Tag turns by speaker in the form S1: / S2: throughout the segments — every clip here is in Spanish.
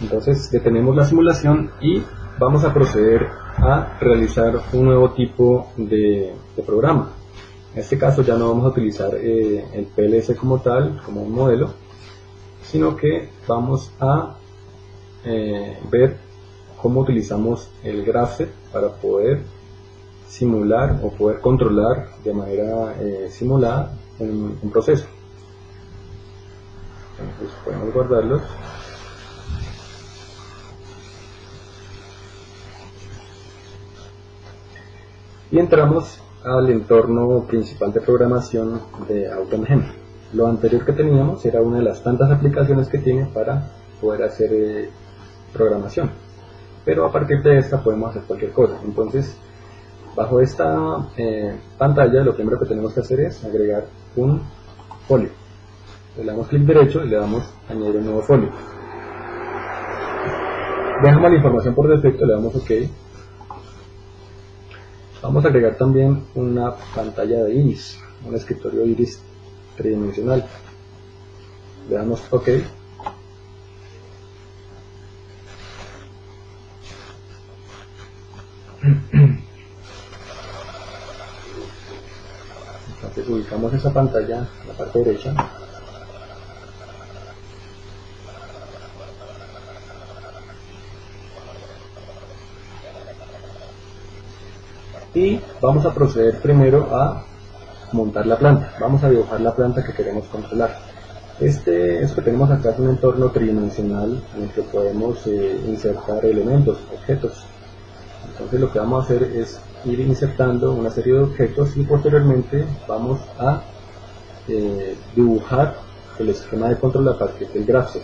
S1: Entonces detenemos la simulación y vamos a proceder a realizar un nuevo tipo de programa. En este caso ya no vamos a utilizar el PLC como tal, como un modelo, sino que vamos a ver cómo utilizamos el GraphSet para poder simular o poder controlar de manera simulada un proceso. Entonces podemos guardarlos. Y entramos al entorno principal de programación de AutoMGen. Lo anterior que teníamos era una de las tantas aplicaciones que tiene para poder hacer programación, pero a partir de esta podemos hacer cualquier cosa. Entonces, bajo esta pantalla lo primero que tenemos que hacer es agregar un folio. Le damos clic derecho y le damos añadir un nuevo folio. Dejamos la información por defecto, le damos OK. Vamos a agregar también una pantalla de iris, un escritorio iris tridimensional. Le damos OK. Entonces ubicamos esa pantalla en la parte derecha. Y vamos a proceder primero a montar la planta. Vamos a dibujar la planta que queremos controlar. Esto que tenemos acá es un entorno tridimensional en el que podemos insertar elementos, objetos. Entonces lo que vamos a hacer es ir insertando una serie de objetos y posteriormente vamos a dibujar el esquema de control a partir del GraphSet.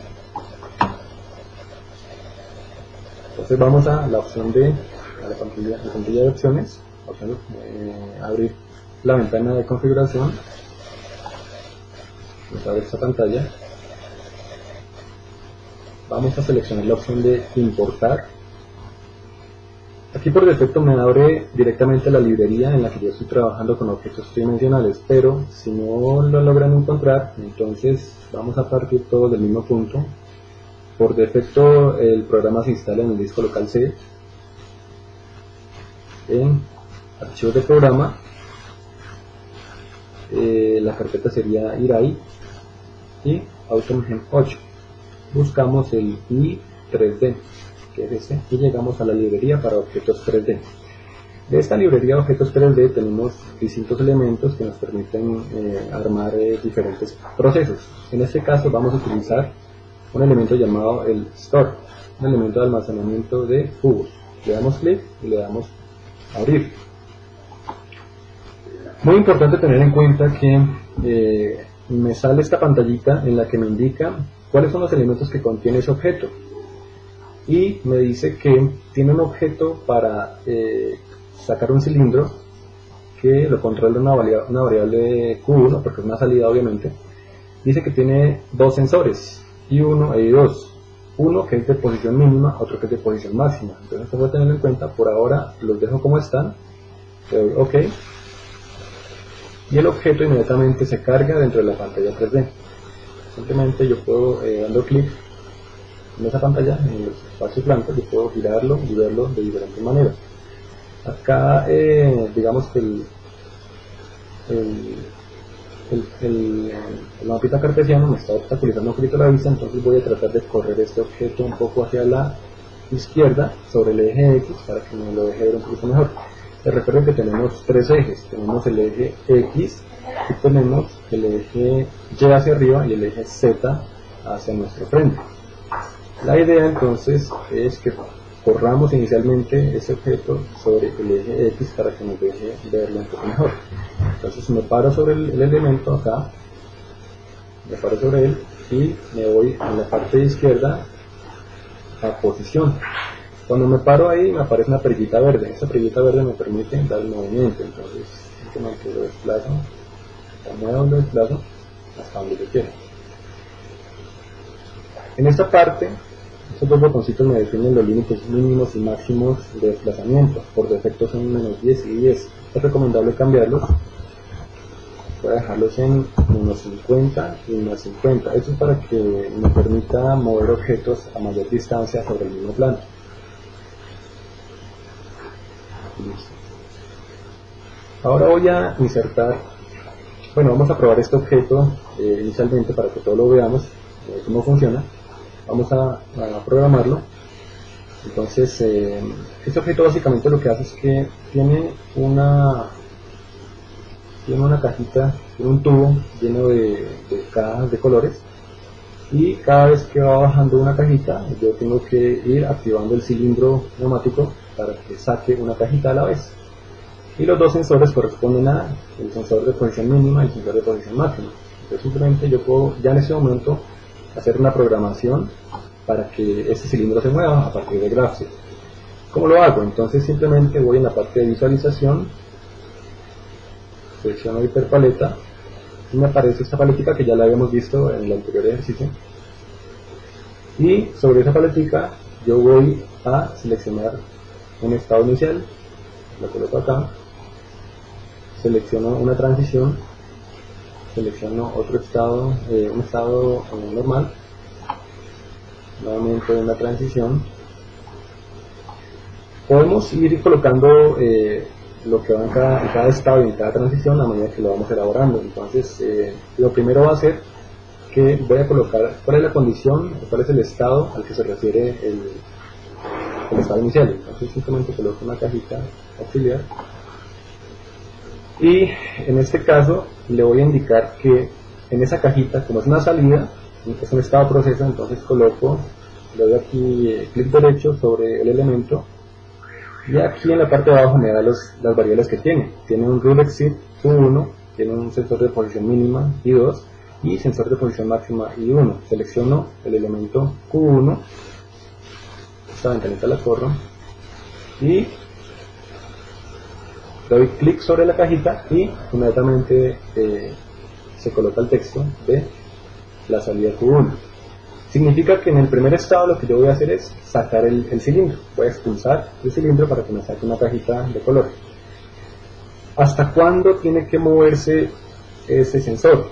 S1: Entonces vamos a la opción la pantalla de opciones, abrir la ventana de configuración. Vamos a ver esta pantalla. Vamos a seleccionar la opción de importar. Aquí por defecto me abre directamente la librería en la que yo estoy trabajando con objetos tridimensionales, pero si no lo logran encontrar, entonces vamos a partir todos del mismo punto. Por defecto el programa se instala en el disco local C, en archivos de programa, la carpeta sería IRAI y AutoMGen 8. Buscamos el i3D, que es este, y llegamos a la librería para objetos 3D. De esta librería de objetos 3D tenemos distintos elementos que nos permiten armar diferentes procesos. En este caso vamos a utilizar un elemento llamado el Store, un elemento de almacenamiento de cubos. Le damos clic y le damos abrir. Muy importante tener en cuenta que me sale esta pantallita en la que me indica cuáles son los elementos que contiene ese objeto y me dice que tiene un objeto para sacar un cilindro que lo controla una variable Q1, porque es una salida obviamente. Dice que tiene dos sensores, I1 e I2, uno que es de posición mínima, otro que es de posición máxima. Entonces esto voy a tenerlo en cuenta. Por ahora los dejo como están, le doy OK y el objeto inmediatamente se carga dentro de la pantalla 3D. Simplemente yo puedo, dando clic en esa pantalla, en los espacios blancos, yo puedo girarlo y verlo de diferentes maneras. Acá digamos que el mapita cartesiano me está obstaculizando un poquito la vista, entonces voy a tratar de correr este objeto un poco hacia la izquierda sobre el eje X para que me lo deje ver un poquito mejor. Les recuerdo que tenemos tres ejes, tenemos el eje X y tenemos el eje Y hacia arriba y el eje Z hacia nuestro frente. La idea entonces es que corramos inicialmente ese objeto sobre el eje X para que nos deje verlo un poco mejor. Entonces me paro sobre el elemento acá, me paro sobre él y me voy en la parte izquierda a posición. Cuando me paro ahí me aparece una perillita verde. Esa perillita verde me permite dar el movimiento. Entonces simplemente lo desplazo, lo desplazo hasta donde yo quiera. En esta parte, estos dos botoncitos me definen los límites mínimos y máximos de desplazamiento. Por defecto son -10 y 10. Es recomendable cambiarlos voy a dejarlos en unos 50 y unos 50. Esto es para que me permita mover objetos a mayor distancia sobre el mismo plano. Listo. Ahora voy a insertar, bueno, vamos a probar este objeto inicialmente para que todos lo veamos, cómo funciona. Vamos a programarlo. Entonces, este objeto básicamente lo que hace es que tiene una cajita, tiene un tubo lleno de cajas de colores, y cada vez que va bajando una cajita yo tengo que ir activando el cilindro neumático para que saque una cajita a la vez, y los dos sensores corresponden a el sensor de posición mínima y el sensor de posición máxima. Entonces simplemente yo puedo ya en ese momento hacer una programación para que este cilindro se mueva a partir de Graphics. ¿Cómo lo hago? Entonces simplemente voy en la parte de visualización, selecciono hiperpaleta y me aparece esta paletica que ya la habíamos visto en el anterior ejercicio, y sobre esa paletica yo voy a seleccionar un estado inicial, lo coloco acá, selecciono una transición, selecciono otro estado, un estado normal, nuevamente una transición. Podemos ir colocando lo que va en cada estado y en cada transición a medida que lo vamos elaborando. Entonces lo primero va a ser que voy a colocar cuál es la condición, cuál es el estado al que se refiere el estado inicial. Entonces simplemente coloco una cajita auxiliar, y en este caso le voy a indicar que en esa cajita, como es una salida, es un estado proceso, entonces le doy aquí clic derecho sobre el elemento, y aquí en la parte de abajo me da las variables que tiene. Tiene un rule exit Q1, tiene un sensor de posición mínima I2 y sensor de posición máxima I1. Selecciono el elemento Q1, esta ventanita la corro y doy clic sobre la cajita, y inmediatamente se coloca el texto de la salida Q1. Significa que en el primer estado lo que yo voy a hacer es sacar el cilindro. Voy a expulsar el cilindro para que me saque una cajita de color. ¿Hasta cuándo tiene que moverse ese sensor?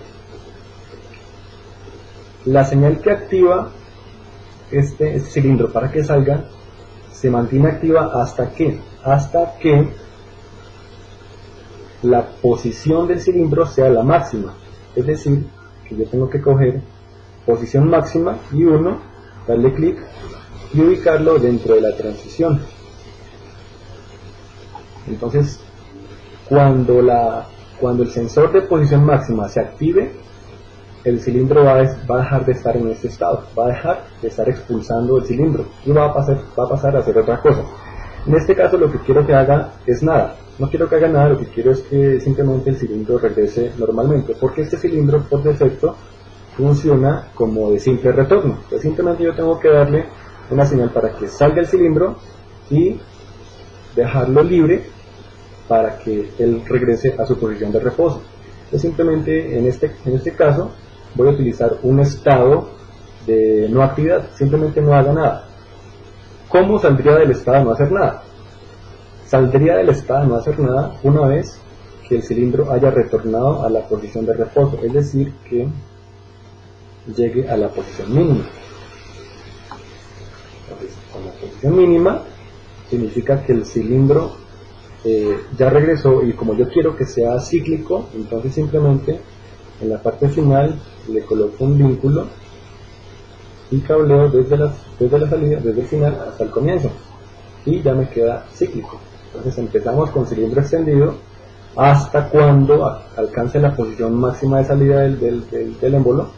S1: La señal que activa este cilindro para que salga se mantiene activa hasta que la posición del cilindro sea la máxima. Es decir, que yo tengo que coger posición máxima y 1, darle clic y ubicarlo dentro de la transición. Entonces cuando el sensor de posición máxima se active, el cilindro va a dejar de estar en este estado, va a dejar de estar expulsando el cilindro y va a pasar a hacer otra cosa. En este caso lo que quiero que haga es nada, no quiero que haga nada, lo que quiero es que simplemente el cilindro regrese normalmente, porque este cilindro por defecto funciona como de simple retorno. Entonces simplemente yo tengo que darle una señal para que salga el cilindro y dejarlo libre para que él regrese a su posición de reposo. Entonces simplemente en este caso voy a utilizar un estado de no actividad, simplemente no haga nada. ¿Cómo saldría del estado de no hacer nada? Saldría del estado de no hacer nada una vez que el cilindro haya retornado a la posición de reposo, es decir, que llegue a la posición mínima. Entonces, con la posición mínima significa que el cilindro ya regresó, y como yo quiero que sea cíclico, entonces simplemente en la parte final le coloco un vínculo y cableo desde la salida, desde el final hasta el comienzo, y ya me queda cíclico. Entonces empezamos con cilindro extendido hasta cuando alcance la posición máxima de salida del émbolo,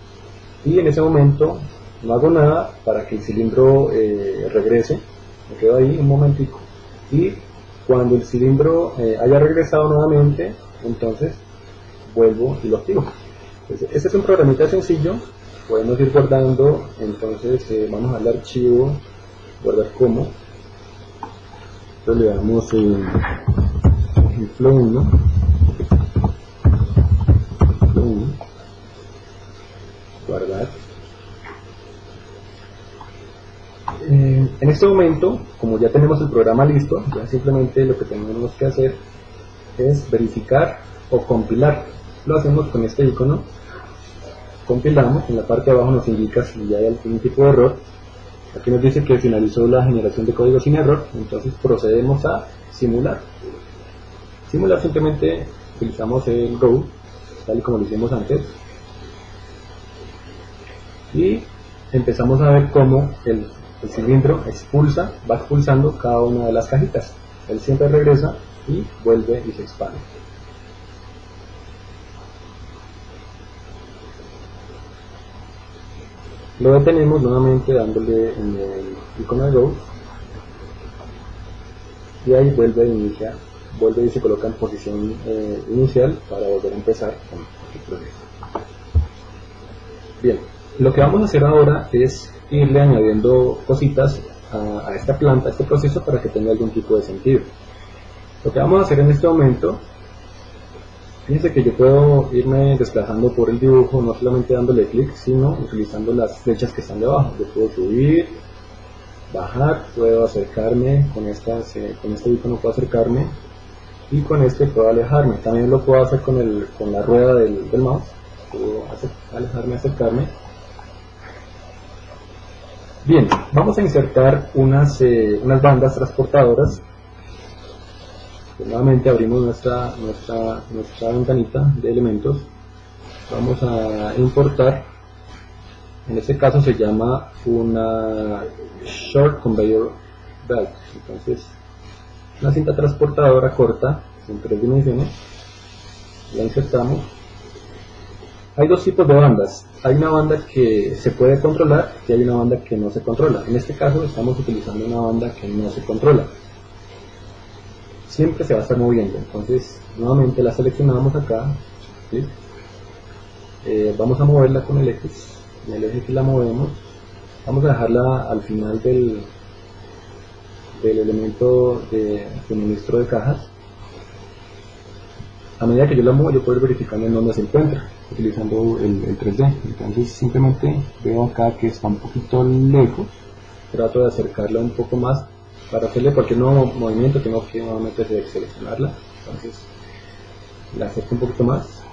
S1: y en ese momento no hago nada para que el cilindro regrese, me quedo ahí un momentico, y cuando el cilindro haya regresado nuevamente, entonces vuelvo y lo activo. Entonces, este es un programita sencillo, podemos ir guardando. Entonces vamos al archivo, guardar como, entonces le damos ejemplo 1, guardar. En este momento, como ya tenemos el programa listo, ya simplemente lo que tenemos que hacer es verificar o compilar. lo hacemos con este icono, compilamos, en la parte de abajo nos indica si hay algún tipo de error. Aquí nos dice que finalizó la generación de código sin error, entonces procedemos a simular. Simular simplemente utilizamos el Go, tal y como lo hicimos antes, y empezamos a ver cómo el cilindro va expulsando cada una de las cajitas. Él siempre regresa y vuelve y se expande. Lo detenemos nuevamente dándole en el icono de Go, y ahí vuelve y se coloca en posición inicial para volver a empezar con el proceso. Bien, lo que vamos a hacer ahora es irle añadiendo cositas a esta planta, a este proceso, para que tenga algún tipo de sentido. Lo que vamos a hacer en este momento, fíjense que yo puedo irme desplazando por el dibujo, no solamente dándole clic, sino utilizando las flechas que están debajo. Yo puedo subir, bajar, puedo acercarme, con este icono puedo acercarme, y con este puedo alejarme. También lo puedo hacer con la rueda del mouse, puedo alejarme, acercarme. Bien, vamos a insertar unas bandas transportadoras. Nuevamente abrimos nuestra ventanita de elementos. Vamos a importar, en este caso se llama una Short Conveyor Belt. Entonces, una cinta transportadora corta en 3 dimensiones, la insertamos. Hay dos tipos de bandas. Hay una banda que se puede controlar y hay una banda que no se controla. En este caso estamos utilizando una banda que no se controla. Siempre se va a estar moviendo. Entonces nuevamente la seleccionamos acá, ¿sí? Vamos a moverla con el X. En el eje que la movemos, vamos a dejarla al final del elemento de suministro de cajas. A medida que yo la muevo, yo puedo ir verificando en dónde se encuentra utilizando el 3D. Entonces simplemente veo acá que está un poquito lejos, trato de acercarla un poco más. Para hacerle cualquier nuevo movimiento tengo que nuevamente seleccionarla, entonces la acerco un poquito más.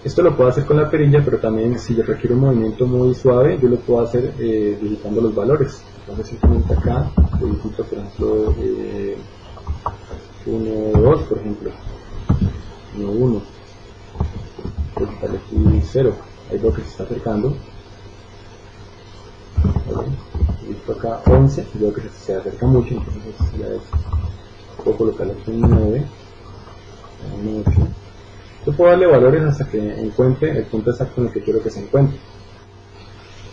S1: Esto lo puedo hacer con la perilla, pero también si yo requiero un movimiento muy suave, yo lo puedo hacer digitando los valores. Entonces simplemente acá yo digito, por ejemplo, 1, 2, por ejemplo, 1, 1, voy a quitarle aquí 0, ahí veo que se está acercando. Listo, acá 11, veo que se acerca mucho, entonces ya puedo colocarle aquí un 9, un 8. Yo puedo darle valores hasta que encuentre el punto exacto en el que quiero que se encuentre.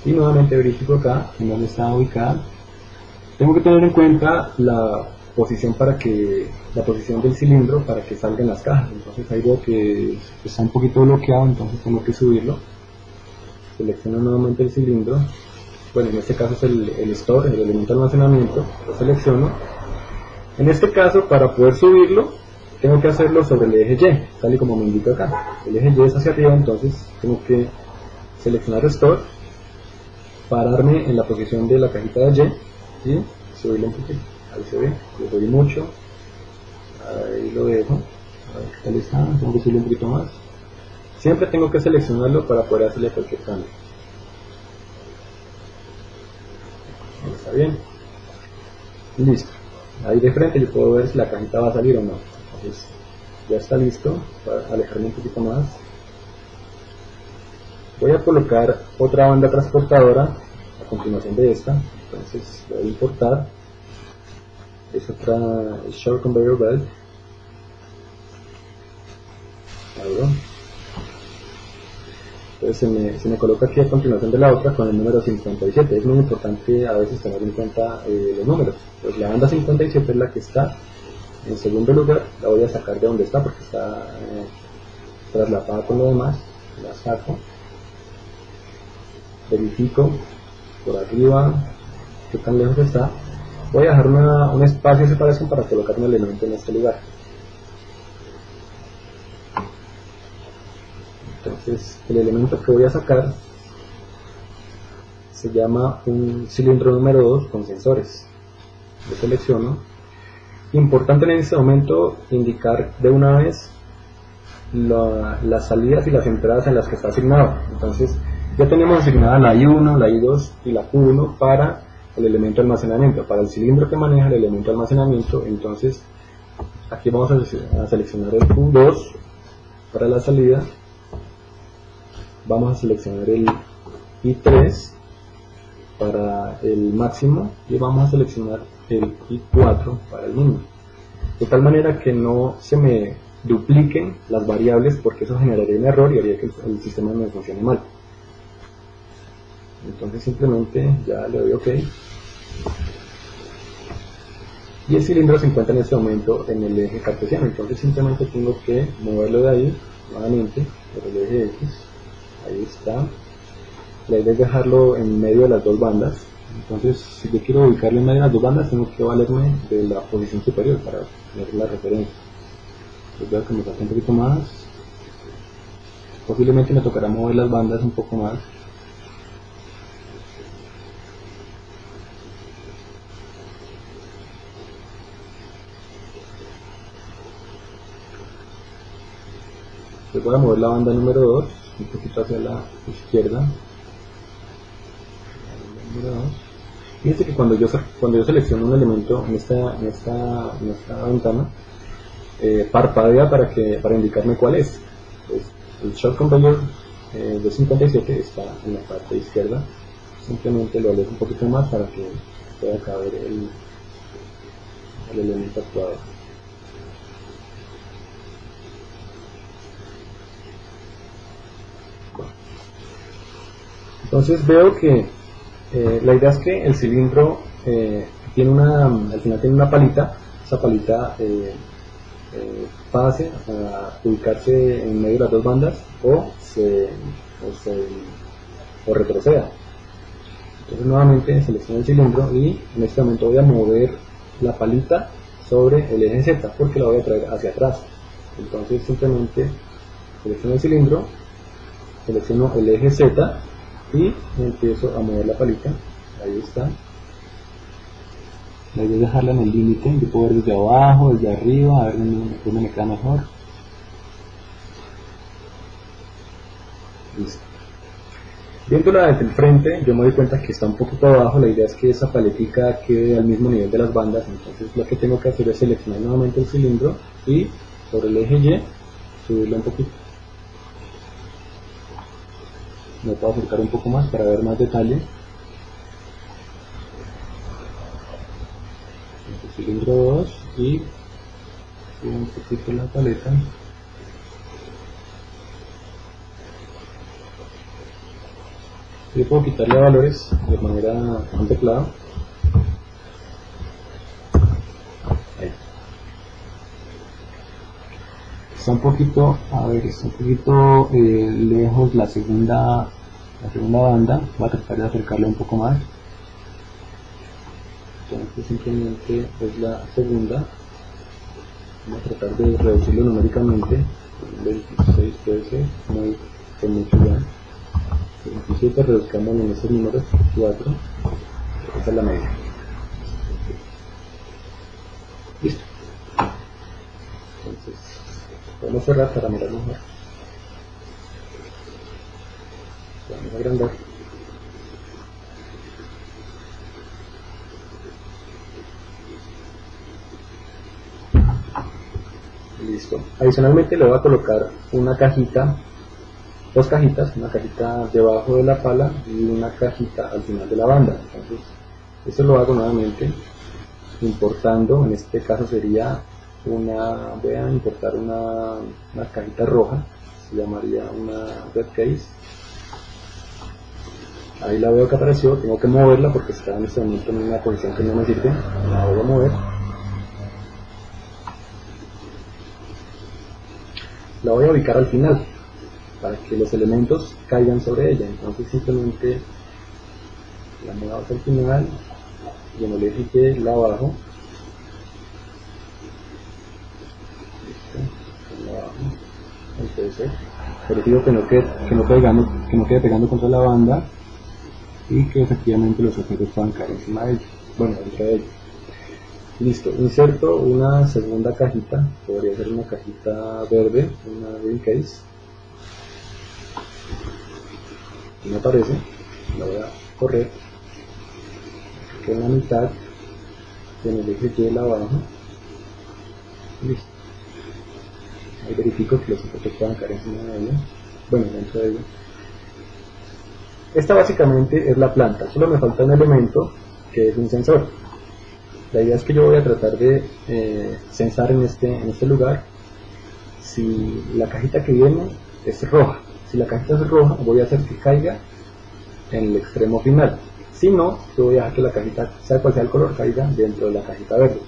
S1: Y nuevamente verifico acá en donde está ubicada. Tengo que tener en cuenta la posición del cilindro para que salgan las cajas. Entonces ahí veo que está un poquito bloqueado, entonces tengo que subirlo. Selecciono nuevamente el cilindro. Bueno, en este caso es el store, el elemento de almacenamiento. Lo selecciono. En este caso, para poder subirlo, tengo que hacerlo sobre el eje Y, tal y como me indica acá. El eje Y es hacia arriba, entonces tengo que seleccionar Store, pararme en la posición de la cajita de Y y subirlo un poquito. Ahí se ve, le doy mucho, ahí lo dejo. A ver qué tal está, tengo que subirlo un poquito más. Siempre tengo que seleccionarlo para poder hacerle cualquier cambio. Ahí está bien. Listo. Ahí de frente yo puedo ver si la cajita va a salir o no. Entonces ya está listo. Para alejarme un poquito más, voy a colocar otra banda transportadora a continuación de esta. Entonces voy a importar, es otra Short Conveyor Belt. Entonces se me coloca aquí a continuación de la otra con el número 57. Es muy importante a veces tener en cuenta los números. Pues la banda 57 es la que está en segundo lugar. La voy a sacar de donde está porque está traslapada con lo demás. La saco, verifico por arriba qué tan lejos está. Voy a dejar un espacio de separación para colocar un elemento en este lugar. Entonces el elemento que voy a sacar se llama un cilindro número 2 con sensores. Lo selecciono. Importante en este momento indicar de una vez las salidas y las entradas en las que está asignado. Entonces ya tenemos asignada la I1, la I2 y la Q1 para el elemento de almacenamiento, para el cilindro que maneja el elemento de almacenamiento. Entonces aquí vamos a seleccionar el Q2 para la salida, vamos a seleccionar el I3 para el máximo y vamos a seleccionar el I4 para el mínimo, de tal manera que no se me dupliquen las variables, porque eso generaría un error y haría que el sistema me funcione mal. Entonces simplemente ya le doy OK y el cilindro se encuentra en este momento en el eje cartesiano. Entonces simplemente tengo que moverlo de ahí nuevamente por el eje X. Ahí está. La idea es dejarlo en medio de las dos bandas. Entonces si yo quiero ubicarlo en medio de las dos bandas, tengo que valerme de la posición superior para tener la referencia. Entonces veo que me falta un poquito más. Posiblemente me tocará mover las bandas un poco más. Entonces voy a mover la banda número 2 un poquito hacia la izquierda. Fíjense que cuando yo selecciono un elemento en esta ventana, parpadea para indicarme cuál es. Pues, el Short Conveyor 257 está en la parte izquierda. Simplemente lo alejo un poquito más para que pueda caber el elemento actuado. Entonces veo que la idea es que el cilindro al final tiene una palita. Esa palita pase a ubicarse en medio de las dos bandas o retroceda. Entonces nuevamente selecciono el cilindro y en este momento voy a mover la palita sobre el eje Z porque la voy a traer hacia atrás. Entonces simplemente selecciono el cilindro, selecciono el eje Z y empiezo a mover la palita. Ahí está. La idea es dejarla en el límite. Yo puedo ver desde abajo, desde arriba, a ver dónde me queda mejor. Listo. Viéndola desde el frente, yo me doy cuenta que está un poquito abajo. La idea es que esa paletica quede al mismo nivel de las bandas. Entonces lo que tengo que hacer es seleccionar nuevamente el cilindro y sobre el eje Y subirlo un poquito. Me puedo acercar un poco más para ver más detalle. El cilindro 2 y subo un poquito la paleta. Yo puedo quitarle valores de manera con teclado. Ahí. Está un poquito, lejos la segunda banda. Voy a tratar de acercarla un poco más. Entonces simplemente es la segunda. Vamos a tratar de reducirlo numéricamente. 26 puede ser, con mucho ya. 27 reduzcamos en esos números, 4. Esa es la media. Listo. Entonces podemos cerrar para mirar mejor. Vamos a agrandar. Listo. Adicionalmente le voy a colocar una cajita, dos cajitas, una cajita debajo de la pala y una cajita al final de la banda. Entonces eso lo hago nuevamente importando, en este caso sería voy a importar una cajita roja, se llamaría una red case. Ahí la veo que apareció, tengo que moverla porque está en este momento en una posición que no me sirve. La voy a mover. La voy a ubicar al final para que los elementos caigan sobre ella. Entonces simplemente la muevo hasta el final y en el eje que la bajo. Entonces verifico que no quede pegando contra la banda y que efectivamente los objetos puedan caer encima de ella, bueno, dentro de ella. Listo, inserto una segunda cajita, podría ser una cajita verde, una green case. Y me aparece, la voy a correr, que en la mitad, en el eje Y la abajo. Listo. Ahí verifico que los objetos puedan caer encima de ella, bueno, dentro de ella. Esta básicamente es la planta, solo me falta un elemento que es un sensor. La idea es que yo voy a tratar de censar en este lugar si la cajita que viene es roja. Si la cajita es roja, voy a hacer que caiga en el extremo final. Si no, yo voy a dejar que la cajita, sea cual sea el color, caiga dentro de la cajita verde.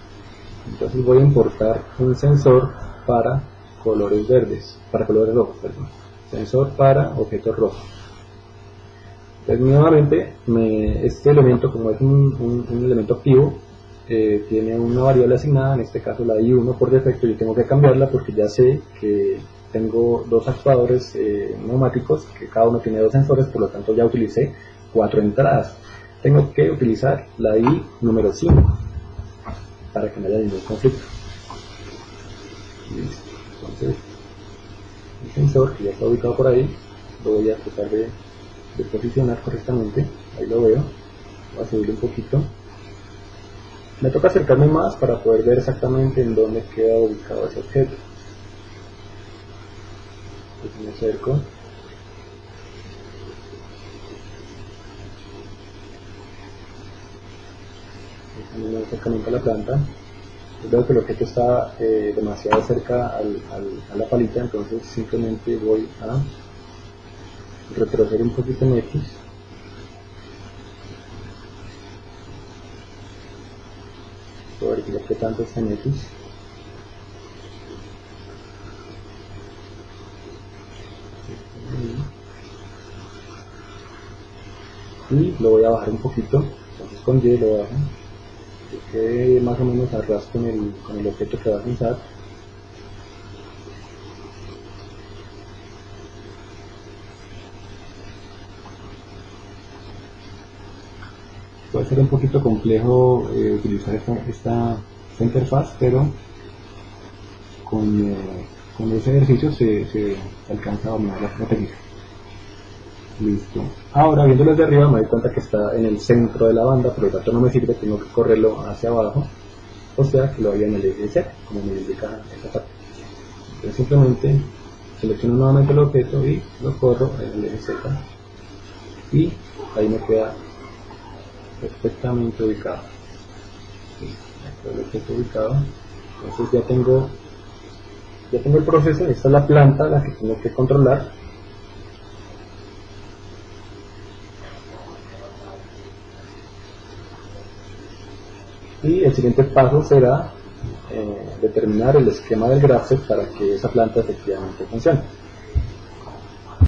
S1: Entonces voy a importar un sensor para colores verdes, para colores rojos, perdón. Sensor para objetos rojos. Entonces nuevamente, este elemento, como es un elemento activo, tiene una variable asignada, en este caso la I1 por defecto. Yo tengo que cambiarla porque ya sé que tengo dos actuadores neumáticos, que cada uno tiene dos sensores, por lo tanto ya utilicé 4 entradas. Tengo que utilizar la I número 5 para que no haya ningún conflicto. Listo. Entonces, el sensor que ya está ubicado por ahí, lo voy a tratar de posicionar correctamente. Ahí lo veo. Voy a subirle un poquito. Me toca acercarme más para poder ver exactamente en dónde queda ubicado ese objeto. Entonces me acerco. También me acercamiento a la planta. Yo veo que el objeto está demasiado cerca a la palita, entonces simplemente voy a retroceder un poquito en X. Voy a verificar qué tanto está en X. Y lo voy a bajar un poquito, entonces con Y lo bajo, que quede más o menos a ras con el objeto que va a sensar. Puede ser un poquito complejo utilizar esta interfaz, pero con ese ejercicio se alcanza a dominar la técnica. Listo. Ahora, viéndolo desde arriba, me doy cuenta que está en el centro de la banda, por lo tanto no me sirve, tengo que correrlo hacia abajo, o sea que lo haría en el eje Z, como me indica esta parte. Entonces simplemente selecciono nuevamente el objeto y lo corro en el eje Z, y ahí me queda perfectamente ubicado. El objeto ubicado. Entonces ya tengo el proceso. Esta es la planta la que tengo que controlar. Y el siguiente paso será determinar el esquema del grafset para que esa planta efectivamente funcione.